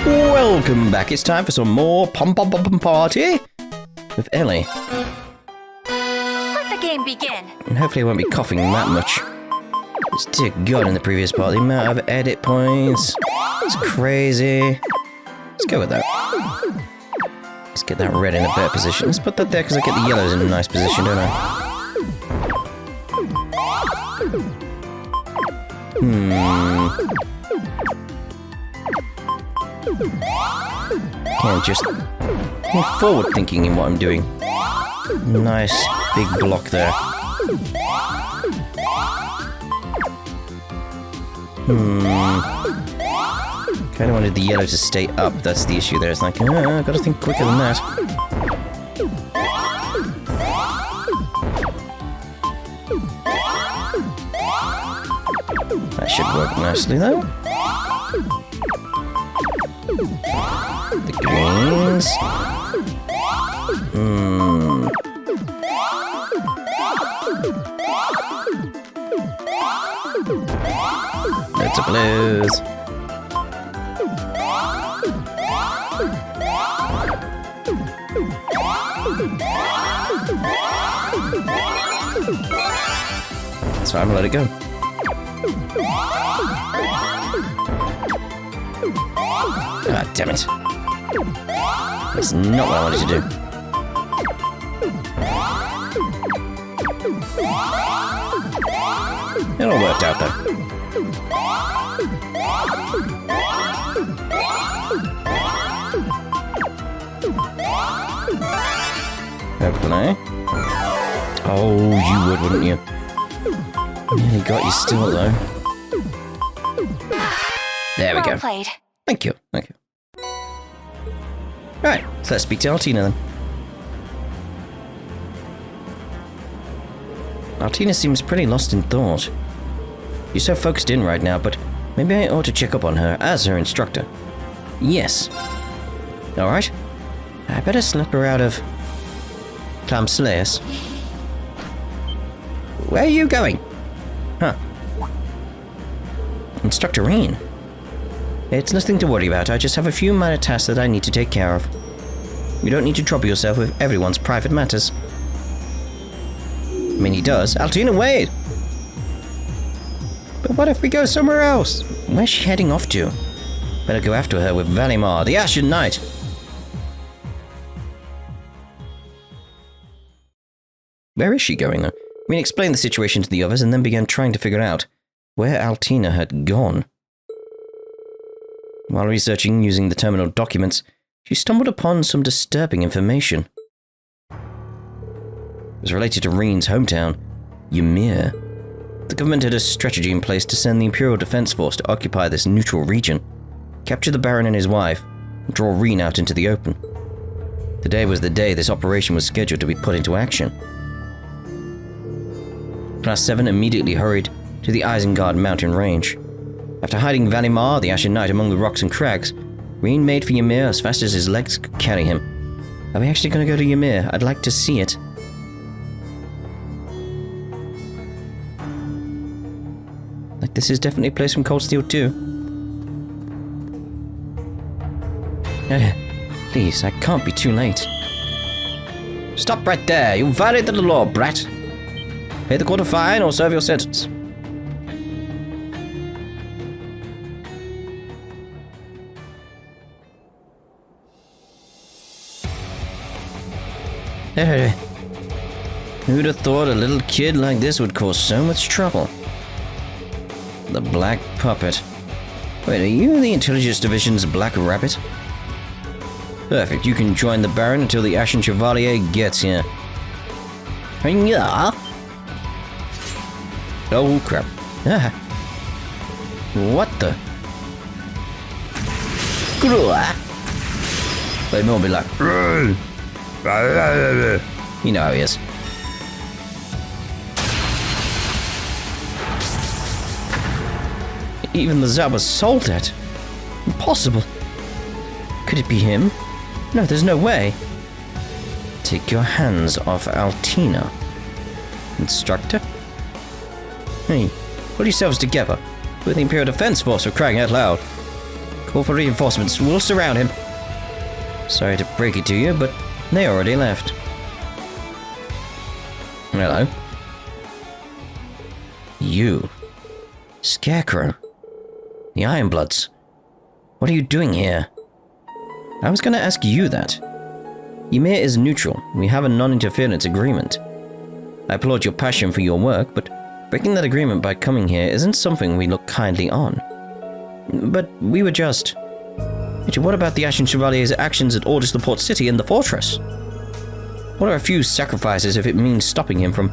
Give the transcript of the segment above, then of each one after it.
Welcome back. It's time for some more Pom Pom Pom Party with Ellie. Let the game begin. And hopefully I won't be coughing that much. Just dear God, in the previous part, the amount of edit points. It's crazy. Let's go with that. Let's get that red in a better position. Let's put that there because I get the yellows in a nice position, don't I? Can't just be forward thinking in what I'm doing. Nice big block there. Kinda wanted the yellow to stay up, that's the issue there. It's like, I gotta think quicker than that. That should work nicely though. The greens. Loads of blues. That's right, I'm gonna let it go. God damn it. That's not what I wanted to do. It all worked out though. Hopefully. Oh, you would, wouldn't you? Nearly got you still though. There we go. Well played. Thank you, thank you. Right, so let's speak to Altina then. Altina seems pretty lost in thought. She's so focused in right now, but maybe I ought to check up on her as her instructor. Yes. Alright. I better slip her out of Clamslaus. Where are you going? Huh. Instructor Rean. It's nothing to worry about, I just have a few minor tasks that I need to take care of. You don't need to trouble yourself with everyone's private matters. I mean, he does. Altina, wait! But what if we go somewhere else? Where's she heading off to? Better go after her with Valimar, the Ashen Knight. Where is she going, though? Rean explained the situation to the others and then began trying to figure out where Altina had gone. While researching using the terminal documents, she stumbled upon some disturbing information. It was related to Rean's hometown, Ymir. The government had a strategy in place to send the Imperial Defense Force to occupy this neutral region, capture the Baron and his wife, and draw Rean out into the open. Today was the day this operation was scheduled to be put into action. Class VII immediately hurried to the Isengard mountain range. After hiding Valimar, the Ashen Knight, among the rocks and crags, Rean made for Ymir as fast as his legs could carry him. Are we actually going to go to Ymir? I'd like to see it. Like, this is definitely a place from Cold Steel 2. Please, I can't be too late. Stop right there! You violated the law, brat! Pay the quarter fine or serve your sentence. Who'd have thought a little kid like this would cause so much trouble? The Black Puppet. Wait, are you the Intelligence Division's Black Rabbit? Perfect, you can join the Baron until the Ashen Chevalier gets here. Yeah. Oh crap. What the? They will be like, you know how he is. Even the Zab was sold at. Impossible. Could it be him? No, there's no way. Take your hands off Altina. Instructor? Hey, pull yourselves together. We're the Imperial Defense Force, for crying out loud. Call for reinforcements. We'll surround him. Sorry to break it to you, but they already left. Hello. You. Scarecrow. The Ironbloods. What are you doing here? I was going to ask you that. Ymir is neutral. We have a non-interference agreement. I applaud your passion for your work, but breaking that agreement by coming here isn't something we look kindly on. But we were just... What about the Ashen Chevalier's actions at Orders the Port City and the Fortress? What are a few sacrifices if it means stopping him from...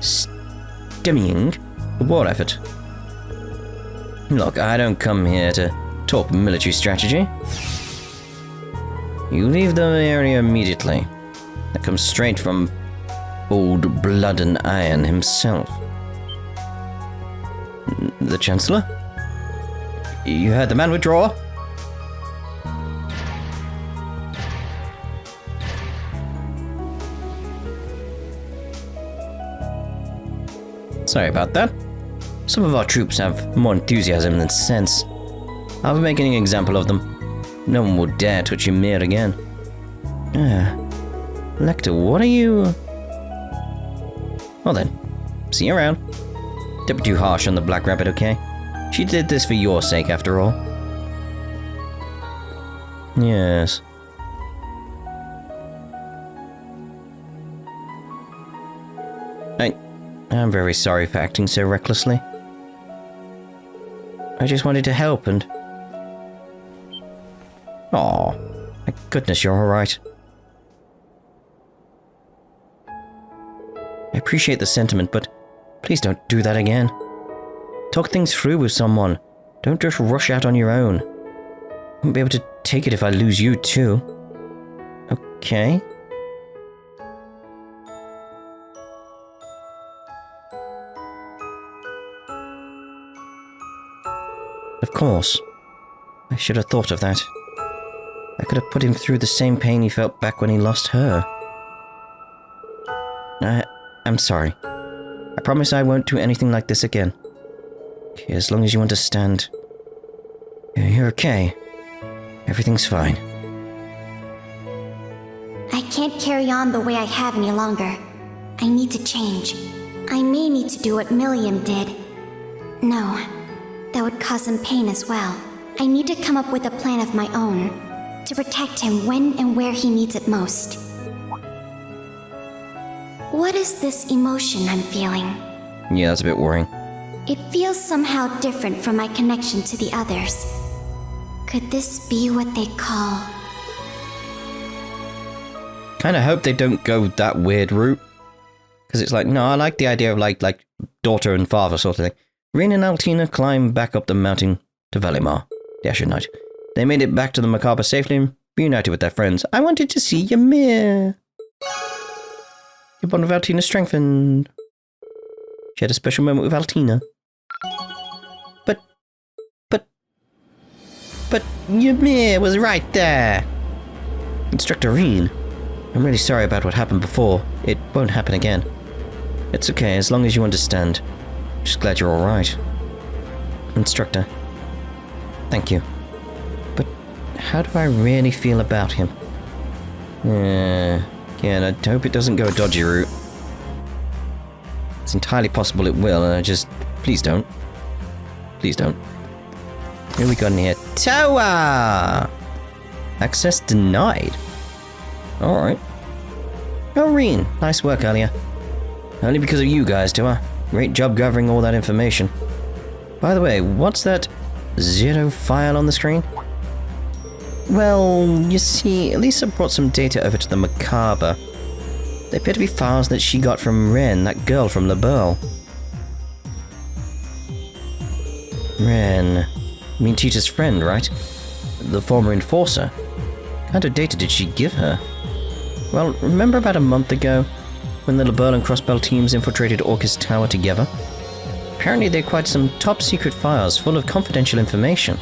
stemming the war effort? Look, I don't come here to talk military strategy. You leave the area immediately. That comes straight from Old Blood and Iron himself. The Chancellor? You heard the man withdraw? Sorry about that. Some of our troops have more enthusiasm than sense. I'll be making an example of them. No one will dare touch Ymir again. Lecter, what are you... Well then, see you around. Don't be too harsh on the Black Rabbit, okay? She did this for your sake, after all. Yes. I'm very sorry for acting so recklessly. I just wanted to help and... Aw, my goodness, you're alright. I appreciate the sentiment, but please don't do that again. Talk things through with someone. Don't just rush out on your own. I won't be able to take it if I lose you too. Okay? Of course. I should have thought of that. I could have put him through the same pain he felt back when he lost her. I'm sorry. I promise I won't do anything like this again. Okay, as long as you understand. You're okay. Everything's fine. I can't carry on the way I have any longer. I need to change. I may need to do what Milliam did. No, that would cause him pain as well. I need to come up with a plan of my own to protect him when and where he needs it most. What is this emotion I'm feeling? Yeah, that's a bit worrying. It feels somehow different from my connection to the others. Could this be what they call... Kinda hope they don't go that weird route. Because it's like, no, I like the idea of like daughter and father sort of thing. Rean and Altina climbed back up the mountain to Valimar, the Asher Knight. They made it back to the Macabre safely and reunited with their friends. I wanted to see Ymir. Your bond with Altina strengthened. She had a special moment with Altina. But Ymir was right there. Instructor Rean, I'm really sorry about what happened before. It won't happen again. It's okay, as long as you understand. Just glad you're alright. Instructor, thank you. But how do I really feel about him? Again, I hope it doesn't go a dodgy route. It's entirely possible it will, and I just... Please don't. Please don't. Who we got in here? Towa! Access denied. Alright. Oh, Rean, nice work earlier. Only because of you guys, Towa. Great job gathering all that information. By the way, what's that 0 file on the screen? Well, you see, Lisa brought some data over to the Macabre. They appear to be files that she got from Rean, that girl from Le Beurre. Rean... You mean Tita's friend, right? The former enforcer. What kind of data did she give her? Well, remember about a month ago, when the Le Beurre and Crossbell teams infiltrated Orcus Tower together? Apparently they acquired some top-secret files full of confidential information.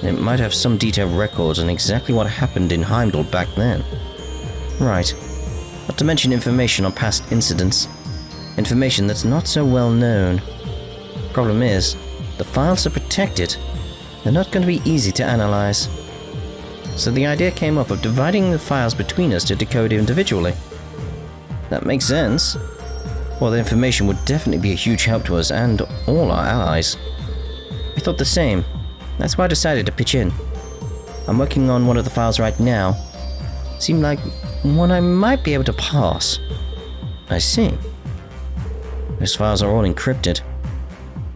It might have some detailed records on exactly what happened in Heimdall back then. Right. Not to mention information on past incidents. Information that's not so well known. Problem is, the files are protected, They're not going to be easy to analyze. So the idea came up of dividing the files between us to decode individually. That makes sense. Well, the information would definitely be a huge help to us and all our allies. I thought the same. That's why I decided to pitch in. I'm working on one of the files right now. Seemed like one I might be able to pass. I see. Those files are all encrypted.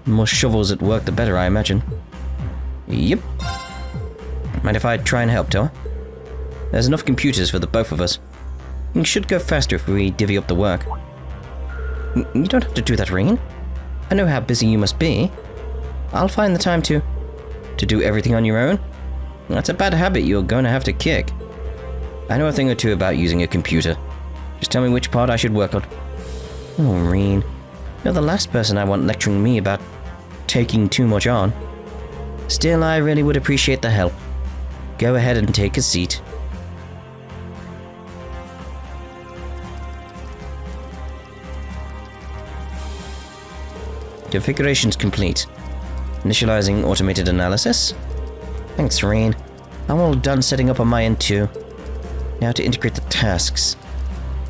The more shovels at work, the better, I imagine. Yep. Mind if I try and help, Towa? There's enough computers for the both of us. Things should go faster if we divvy up the work. You don't have to do that, Rean. I know how busy you must be. I'll find the time to do everything on your own. That's a bad habit you're going to have to kick. I know a thing or two about using a computer. Just tell me which part I should work on. Oh, Rean. You're the last person I want lecturing me about taking too much on. Still, I really would appreciate the help. Go ahead and take a seat. Configuration's complete. Initializing automated analysis. Thanks, Rean. I'm all done setting up on my end too. Now to integrate the tasks.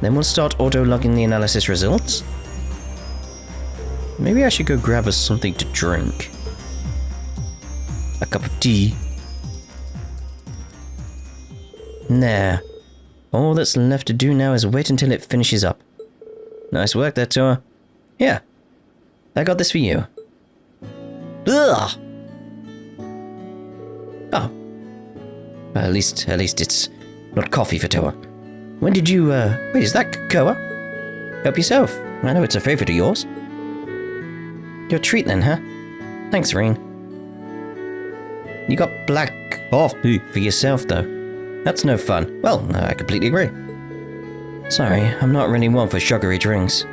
Then we'll start auto-logging the analysis results. Maybe I should go grab us something to drink. A cup of tea. Nah. All that's left to do now is wait until it finishes up. Nice work there, Towa. Yeah. I got this for you. Ugh! Oh. Well, at least it's not coffee for Towa. When did you, wait, is that cocoa? Help yourself. I know it's a favorite of yours. Your treat then, huh? Thanks, Rean. You got black coffee for yourself, though. That's no fun. Well, I completely agree. Sorry, I'm not really one for sugary drinks.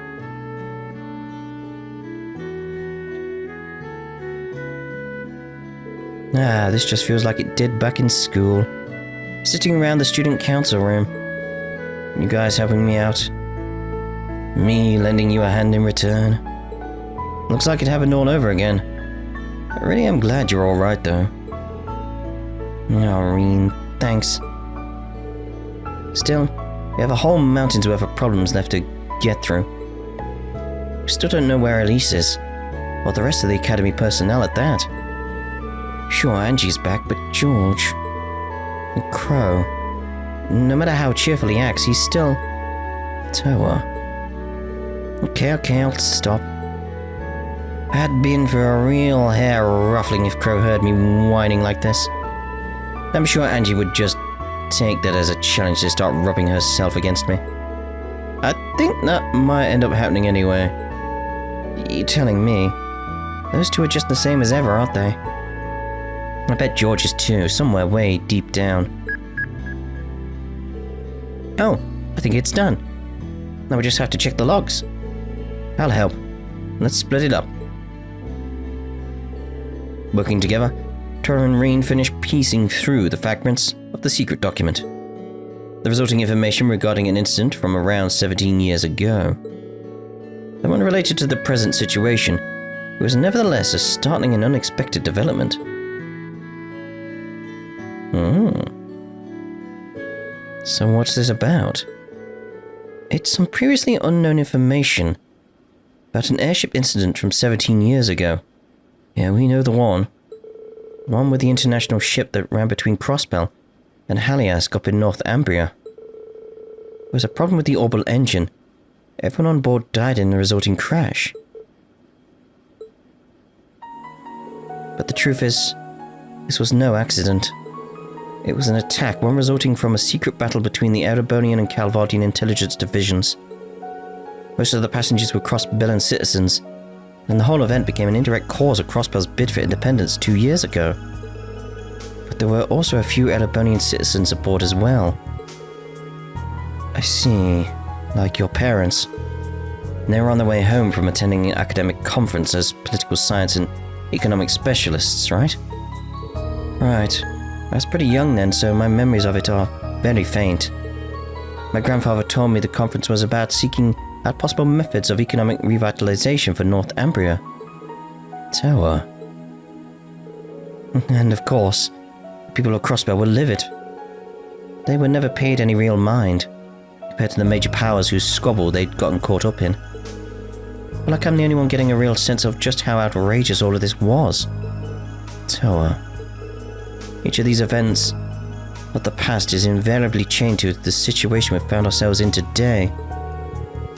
Ah, this just feels like it did back in school. Sitting around the student council room. You guys helping me out. Me lending you a hand in return. Looks like it happened all over again. I really am glad you're alright, though. Oh, Rean, thanks. Still, we have a whole mountain's worth of problems left to get through. We still don't know where Elise is, or the rest of the academy personnel at that. Sure, Angie's back, but George... and Crow... no matter how cheerful he acts, he's still... Towa. Okay, I'll stop. I'd been for a real hair ruffling if Crow heard me whining like this. I'm sure Angie would just take that as a challenge to start rubbing herself against me. I think that might end up happening anyway. You're telling me. Those two are just the same as ever, aren't they? I bet George is too, somewhere way deep down. Oh, I think it's done. Now we just have to check the logs. I'll help. Let's split it up. Working together, Towa and Rean finish piecing through the fragments of the secret document. The resulting information regarding an incident from around 17 years ago. The one related to the present situation, it was nevertheless a startling and unexpected development. So what's this about? It's some previously unknown information about an airship incident from 17 years ago. Yeah, we know the one. One with the international ship that ran between Prospel and Haliask up in North Ambria. There was a problem with the orbital engine. Everyone on board died in the resulting crash. But the truth is, this was no accident. It was an attack, one resulting from a secret battle between the Erebonian and Calvardian intelligence divisions. Most of the passengers were Crossbellan citizens, and the whole event became an indirect cause of Crossbell's bid for independence 2 years ago. But there were also a few Erebonian citizens aboard as well. I see. Like your parents. They were on their way home from attending an academic conference as political science and economic specialists, right? Right. I was pretty young then, so my memories of it are very faint. My grandfather told me the conference was about seeking out possible methods of economic revitalization for North Ambria. Towa. And of course, the people of Crossbell were livid. They were never paid any real mind, compared to the major powers whose squabble they'd gotten caught up in. But like I'm the only one getting a real sense of just how outrageous all of this was. Towa. Each of these events of the past is invariably chained to the situation we've found ourselves in today.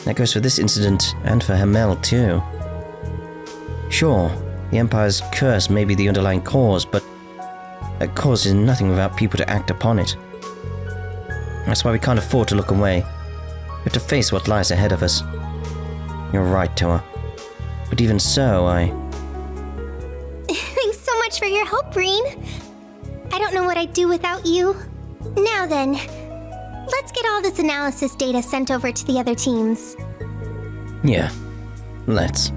That goes for this incident and for Hamel too. Sure, the Empire's curse may be the underlying cause, but that cause is nothing without people to act upon it. That's why we can't afford to look away. We have to face what lies ahead of us. You're right, Towa. But even so, Thanks so much for your help, Rean. I don't know what I'd do without you. Now then, let's get all this analysis data sent over to the other teams. Yeah, let's.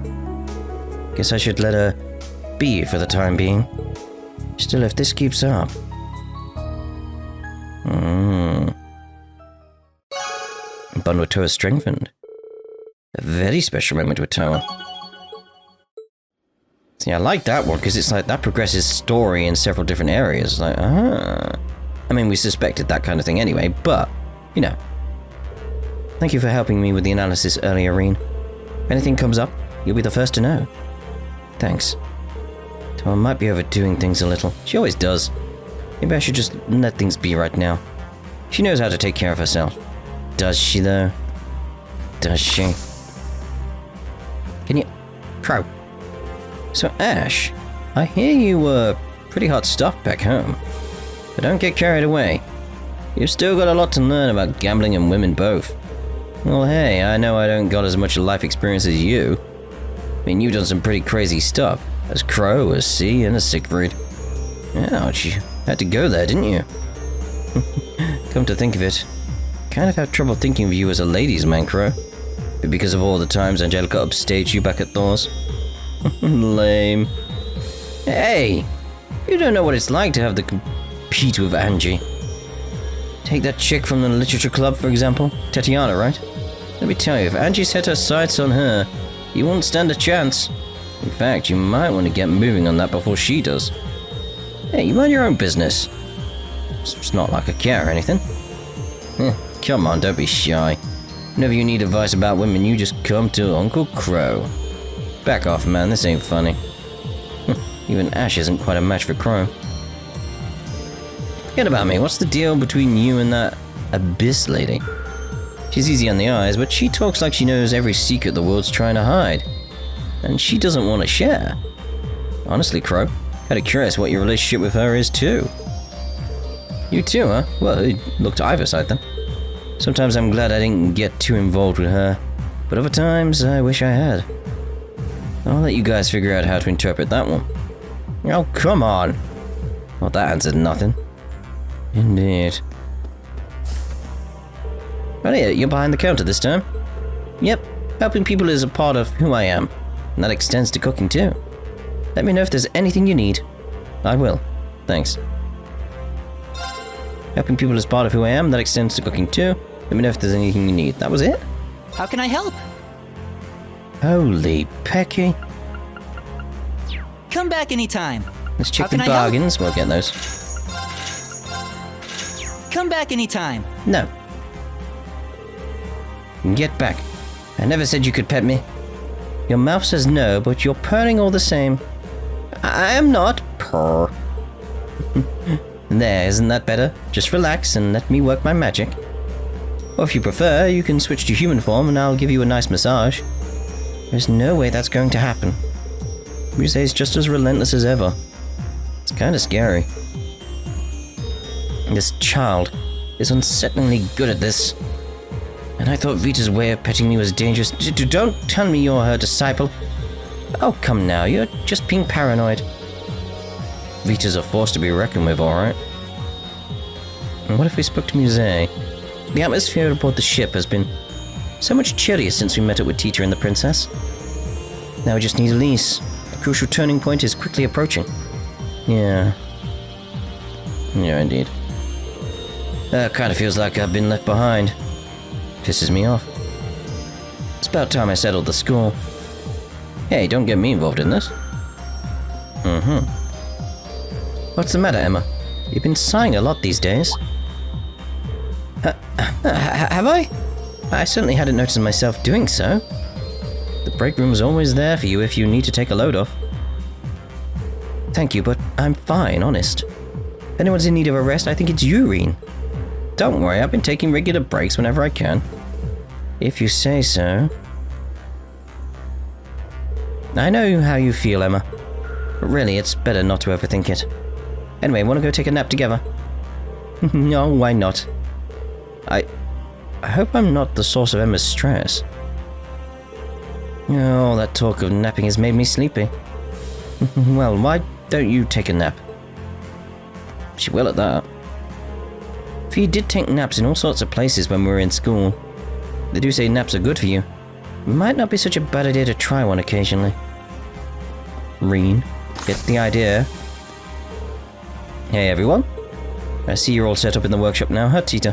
Guess I should let her be for the time being. Still, if this keeps up... Bond with Towa strengthened. A very special moment with Towa. See, I like that one, because it's like, that progresses story in several different areas. Like, I mean, we suspected that kind of thing anyway, but, you know. Thank you for helping me with the analysis earlier, Rean. If anything comes up, you'll be the first to know. Thanks. Towa might be overdoing things a little. She always does. Maybe I should just let things be right now. She knows how to take care of herself. Does she, though? Does she? Can you... Crow. So, Ash, I hear you were pretty hot stuff back home. But don't get carried away. You've still got a lot to learn about gambling and women both. Well, hey, I know I don't got as much life experience as you. I mean, you've done some pretty crazy stuff. As Crow, as C, and as Siegfried. Ouch, you had to go there, didn't you? Come to think of it, kind of had trouble thinking of you as a ladies' man, Crow. But because of all the times Angelica upstaged you back at Thor's. Lame. Hey! You don't know what it's like to have to compete with Angie. Take that chick from the literature club, for example. Tatiana, right? Let me tell you, if Angie set her sights on her, you won't stand a chance. In fact, you might want to get moving on that before she does. Hey, you mind your own business. It's not like I care or anything. Come on, don't be shy. Whenever you need advice about women, you just come to Uncle Crow. Back off, man, this ain't funny. Even Ash isn't quite a match for Crow. Forget about me, what's the deal between you and that Abyss lady? She's easy on the eyes, but she talks like she knows every secret the world's trying to hide. And she doesn't want to share. Honestly, Crow, kinda curious what your relationship with her is too. You too, huh? Well, it looked either side then. Sometimes I'm glad I didn't get too involved with her, but other times I wish I had. I'll let you guys figure out how to interpret that one. Oh, come on! Well, that answered nothing. Indeed. Right here, you're behind the counter this time. Yep, helping people is a part of who I am, and that extends to cooking too. Let me know if there's anything you need. I will. Thanks. Helping people is part of who I am, that extends to cooking too. Let me know if there's anything you need. That was it? How can I help? Holy Pecky. Come back anytime. Let's check How can the I help? bargains. We'll get those. Come back anytime. No. Get back. I never said you could pet me. Your mouth says no, but you're purring all the same. I am not. Purr. There, isn't that better? Just relax and let me work my magic. Or if you prefer, you can switch to human form and I'll give you a nice massage. There's no way that's going to happen. Rise's just as relentless as ever. It's kinda scary. This child is unsettlingly good at this. And I thought Vita's way of petting me was dangerous. Don't tell me you're her disciple. Oh, come now, you're just being paranoid. Vita's a force to be reckoned with, alright? And what if we spoke to Muse? The atmosphere aboard the ship has been so much chillier since we met up with Teacher and the Princess. Now we just need Elise. The crucial turning point is quickly approaching. Yeah. Yeah, indeed. Kinda feels like I've been left behind. Pisses me off. It's about time I settled the score. Hey, don't get me involved in this. What's the matter, Emma? You've been sighing a lot these days. Have I? I certainly hadn't noticed myself doing so. The break room's always there for you if you need to take a load off. Thank you, but I'm fine, honest. If anyone's in need of a rest, I think it's you, Rean. Don't worry, I've been taking regular breaks whenever I can. If you say so. I know how you feel, Emma. But really, it's better not to overthink it. Anyway, want to go take a nap together? No, why not? I hope I'm not the source of Emma's stress. Oh, that talk of napping has made me sleepy. Well, why don't you take a nap? She will at that. Fee did take naps in all sorts of places when we were in school. They do say naps are good for you. It might not be such a bad idea to try one occasionally. Rean, get the idea? Hey everyone. I see you're all set up in the workshop now, huh, Tita?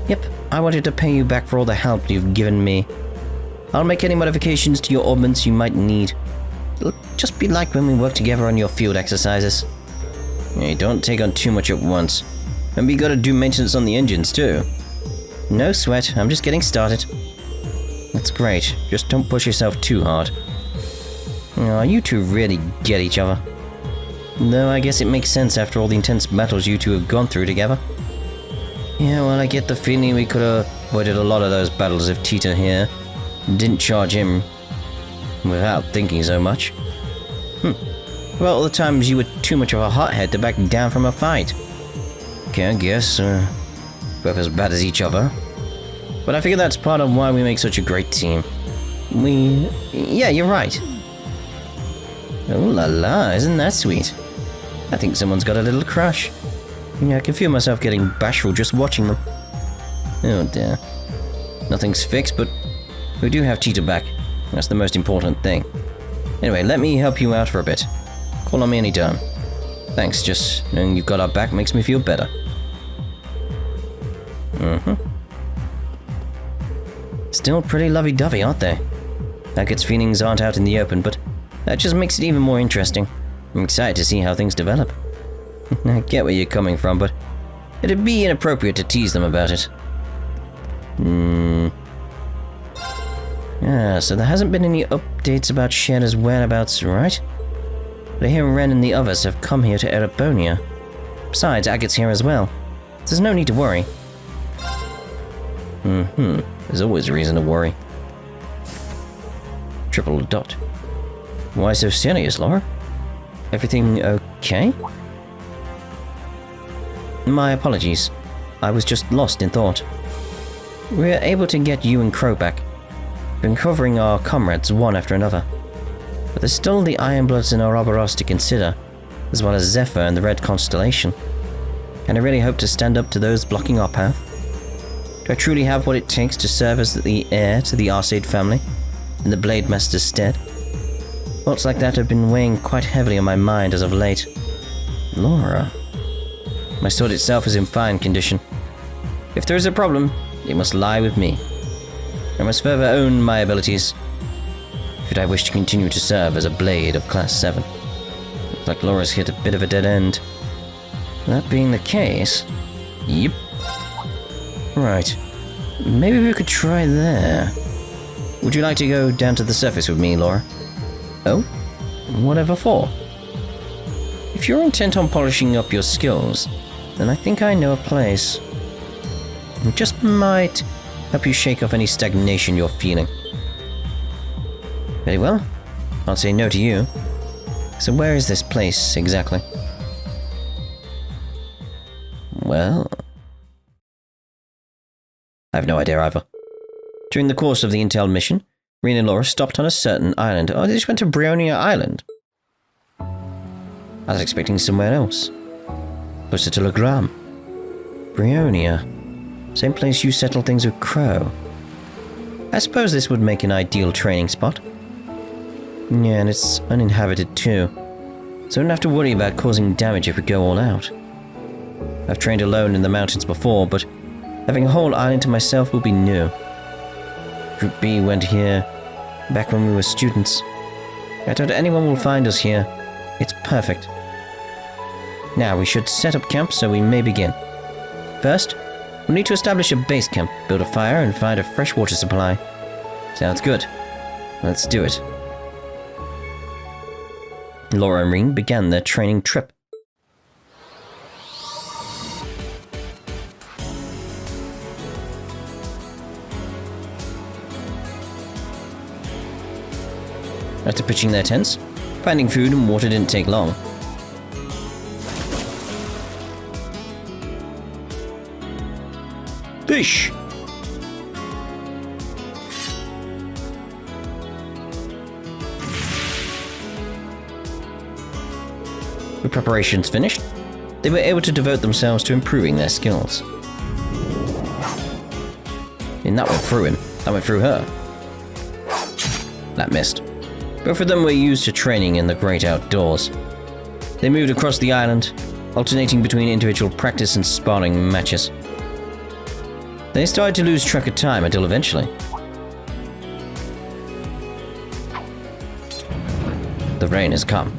Yep, I wanted to pay you back for all the help you've given me. I'll make any modifications to your orbments you might need. It'll just be like when we work together on your field exercises. Hey, don't take on too much at once. And we gotta do maintenance on the engines too. No sweat, I'm just getting started. That's great, just don't push yourself too hard. Oh, you two really get each other. Though I guess it makes sense after all the intense battles you two have gone through together. Yeah, well, I get the feeling we could have avoided a lot of those battles if Tita here didn't charge him without thinking so much. About all the times you were too much of a hothead to back down from a fight. Okay, I guess, both as bad as each other. But I figure that's part of why we make such a great team. Yeah, you're right. Oh la la, isn't that sweet? I think someone's got a little crush. Yeah, I can feel myself getting bashful just watching them. Oh dear. Nothing's fixed, but we do have Tita back. That's the most important thing. Anyway, let me help you out for a bit. Call on me anytime. Thanks, just knowing you've got our back makes me feel better. Still pretty lovey-dovey, aren't they? Hackett's feelings aren't out in the open, but that just makes it even more interesting. I'm excited to see how things develop. I get where you're coming from, but it'd be inappropriate to tease them about it. Yeah, so there hasn't been any updates about Shada's whereabouts, right? But I hear Ren and the others have come here to Erebonia. Besides, Agate's here as well. There's no need to worry. There's always a reason to worry. Triple dot. Why so serious, Laura? Everything okay? My apologies. I was just lost in thought. We were able to get you and Crow back. Been covering our comrades one after another. But there's still the Ironbloods and Ouroboros to consider, as well as Zephyr and the Red Constellation. And I really hope to stand up to those blocking our path. Do I truly have what it takes to serve as the heir to the Arcade family, in the Blade Master's stead? Thoughts like that have been weighing quite heavily on my mind as of late. Laura. My sword itself is in fine condition. If there is a problem, it must lie with me. I must further own my abilities, should I wish to continue to serve as a blade of Class 7. Looks like Laura's hit a bit of a dead end. That being the case... Yep. Right. Maybe we could try there. Would you like to go down to the surface with me, Laura? Oh? Whatever for? If you're intent on polishing up your skills, then I think I know a place. It just might help you shake off any stagnation you're feeling. Very well. I'll say no to you. So where is this place, exactly? Well... I have no idea either. During the course of the intel mission, Rean and Laura stopped on a certain island. Oh, they just went to Erebonia Island. I was expecting somewhere else. Closer to Legram. Erebonia. Same place you settled things with Crow. I suppose this would make an ideal training spot. Yeah, and it's uninhabited too. So I don't have to worry about causing damage if we go all out. I've trained alone in the mountains before, but having a whole island to myself will be new. Group B went here back when we were students. I doubt anyone will find us here. It's perfect. Now we should set up camp so we may begin. First, we'll need to establish a base camp, build a fire, and find a fresh water supply. Sounds good. Let's do it. Laura and Rean began their training trip. After pitching their tents, finding food and water didn't take long. Fish! With preparations finished, they were able to devote themselves to improving their skills. And that went through him. That went through her. That missed. Both of them were used to training in the great outdoors. They moved across the island, alternating between individual practice and sparring matches. They started to lose track of time until eventually the rain has come.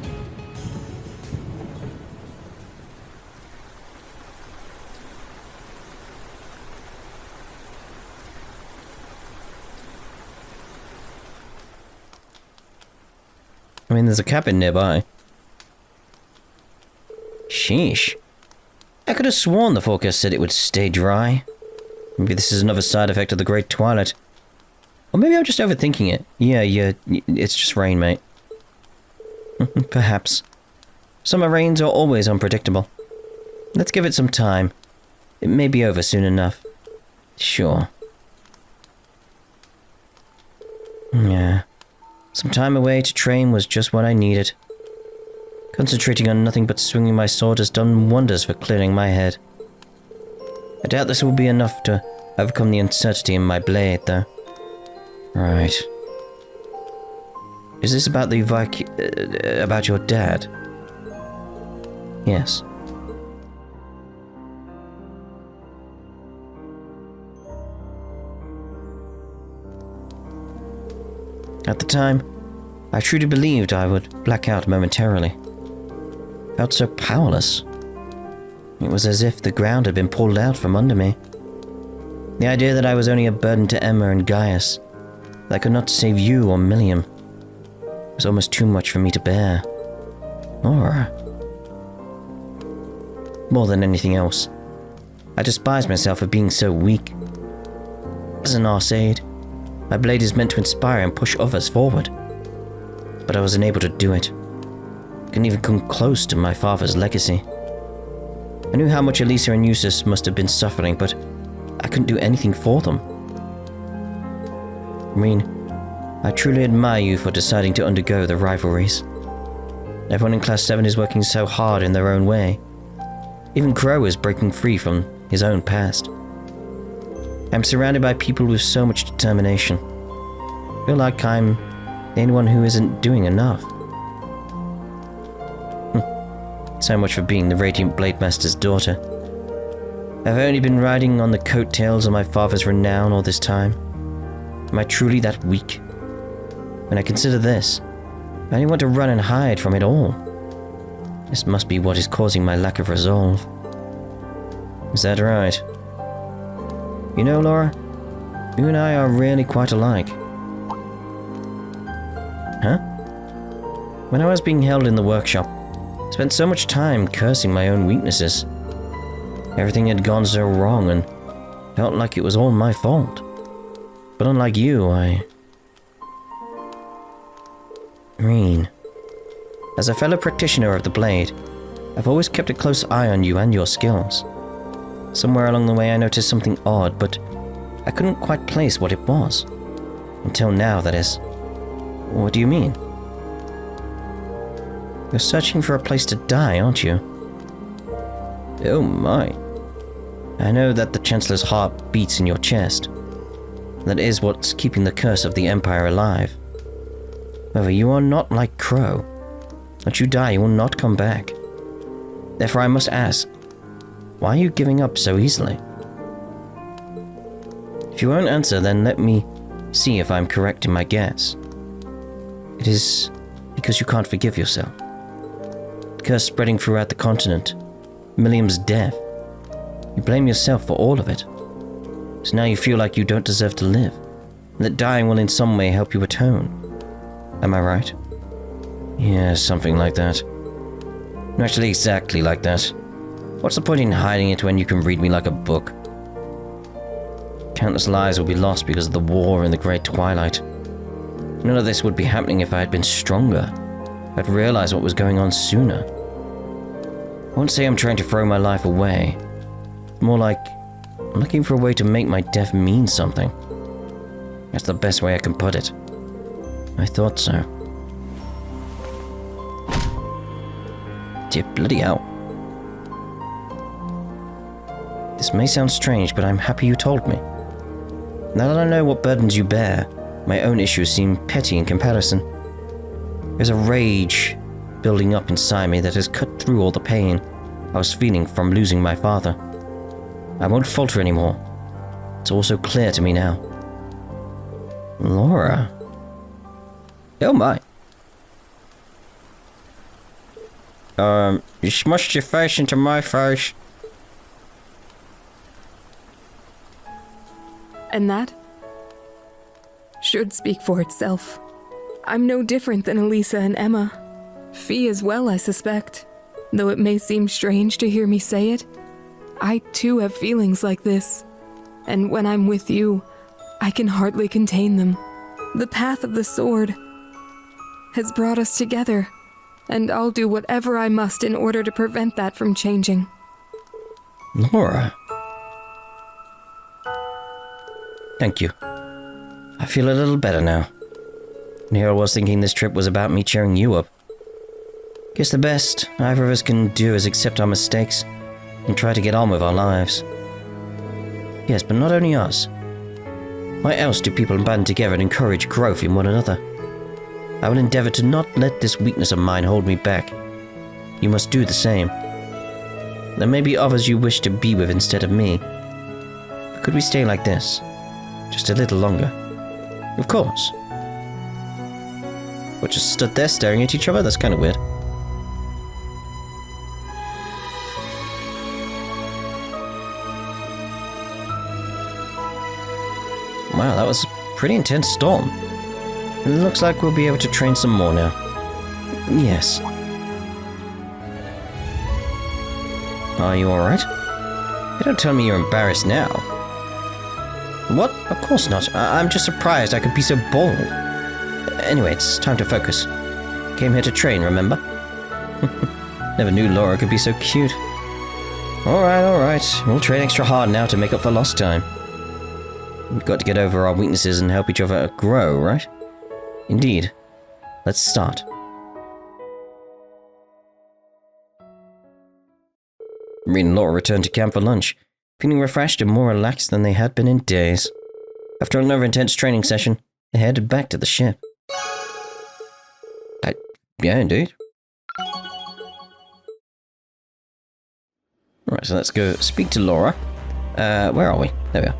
I mean, there's a cabin nearby. Sheesh. I could have sworn the forecast said it would stay dry. Maybe this is another side effect of the Great Twilight. Or maybe I'm just overthinking it. Yeah, it's just rain, mate. Perhaps. Summer rains are always unpredictable. Let's give it some time. It may be over soon enough. Sure. Yeah. Some time away to train was just what I needed. Concentrating on nothing but swinging my sword has done wonders for clearing my head. I doubt this will be enough to overcome the uncertainty in my blade, though. Right. Is this about the about your dad? Yes. At the time, I truly believed I would black out momentarily. Felt so powerless. It was as if the ground had been pulled out from under me. The idea that I was only a burden to Emma and Gaius, that I could not save you or Milliam, was almost too much for me to bear. Laura. More than anything else, I despised myself for being so weak. As an Arseid, my blade is meant to inspire and push others forward. But I was unable to do it. I couldn't even come close to my father's legacy. I knew how much Elisa and Eustace must have been suffering, but I couldn't do anything for them. Rean, I truly admire you for deciding to undergo the rivalries. Everyone in Class 7 is working so hard in their own way. Even Crow is breaking free from his own past. I'm surrounded by people with so much determination. I feel like I'm the only one who isn't doing enough. So much for being the Radiant Blade Master's daughter. Have I only been riding on the coattails of my father's renown all this time? Am I truly that weak? When I consider this, I only want to run and hide from it all. This must be what is causing my lack of resolve. Is that right? You know, Laura, you and I are really quite alike. Huh? When I was being held in the workshop, I spent so much time cursing my own weaknesses. Everything had gone so wrong and felt like it was all my fault. But unlike you, Rean. As a fellow practitioner of the blade, I've always kept a close eye on you and your skills. Somewhere along the way I noticed something odd, but I couldn't quite place what it was. Until now, that is. What do you mean? You're searching for a place to die, aren't you? Oh my. I know that the Chancellor's heart beats in your chest. That is what's keeping the curse of the Empire alive. However, you are not like Crow. Once you die, you will not come back. Therefore, I must ask, why are you giving up so easily? If you won't answer, then let me see if I'm correct in my guess. It is because you can't forgive yourself. The curse spreading throughout the continent Milliam's death. You blame yourself for all of it. So now you feel like you don't deserve to live, and that dying will in some way help you atone. Am I right? Yeah, something like that. Actually, exactly like that. What's the point in hiding it when you can read me like a book? Countless lives will be lost because of the war in the Great Twilight. None of this would be happening if I had been stronger. I'd realized what was going on sooner. I won't say I'm trying to throw my life away. More like, I'm looking for a way to make my death mean something. That's the best way I can put it. I thought so. Dear bloody hell. This may sound strange, but I'm happy you told me. Now that I know what burdens you bear, my own issues seem petty in comparison. There's a rage building up inside me that has cut through all the pain I was feeling from losing my father. I won't falter anymore. It's all so clear to me now. Laura. Oh my. You smushed your face into my face. And that should speak for itself. I'm no different than Elisa and Emma. Fee as well, I suspect. Though it may seem strange to hear me say it, I too have feelings like this. And when I'm with you, I can hardly contain them. The path of the sword has brought us together, and I'll do whatever I must in order to prevent that from changing. Laura. Thank you. I feel a little better now. And here I was thinking this trip was about me cheering you up. Guess the best either of us can do is accept our mistakes and try to get on with our lives. Yes, but not only us. Why else do people band together and encourage growth in one another? I will endeavor to not let this weakness of mine hold me back. You must do the same. There may be others you wish to be with instead of me. But could we stay like this? Just a little longer? Of course. We just stood there staring at each other? That's kind of weird. Wow, that was a pretty intense storm. It looks like we'll be able to train some more now. Yes. Are you alright? Don't tell me you're embarrassed now. What? Of course not. I'm just surprised I could be so bold. Anyway, it's time to focus. Came here to train, remember? Never knew Laura could be so cute. Alright. We'll train extra hard now to make up for lost time. We've got to get over our weaknesses and help each other grow, right? Indeed. Let's start. Rean and Laura returned to camp for lunch, feeling refreshed and more relaxed than they had been in days. After another intense training session, they headed back to the ship. Yeah, indeed. Right, so let's go speak to Laura. Where are we? There we are.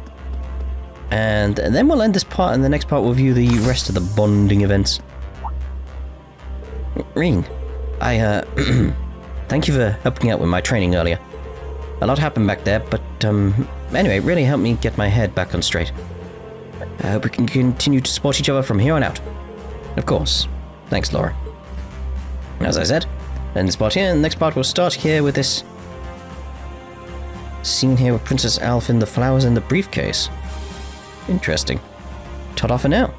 And then we'll end this part, and the next part we'll view the rest of the bonding events. Rean, thank you for helping out with my training earlier. A lot happened back there, but anyway, it really helped me get my head back on straight. I hope we can continue to support each other from here on out. Of course. Thanks, Laura. As I said, end this part here, and the next part we'll start here with this scene here with Princess Alphen, the flowers in the briefcase. Interesting. Ta-da for now.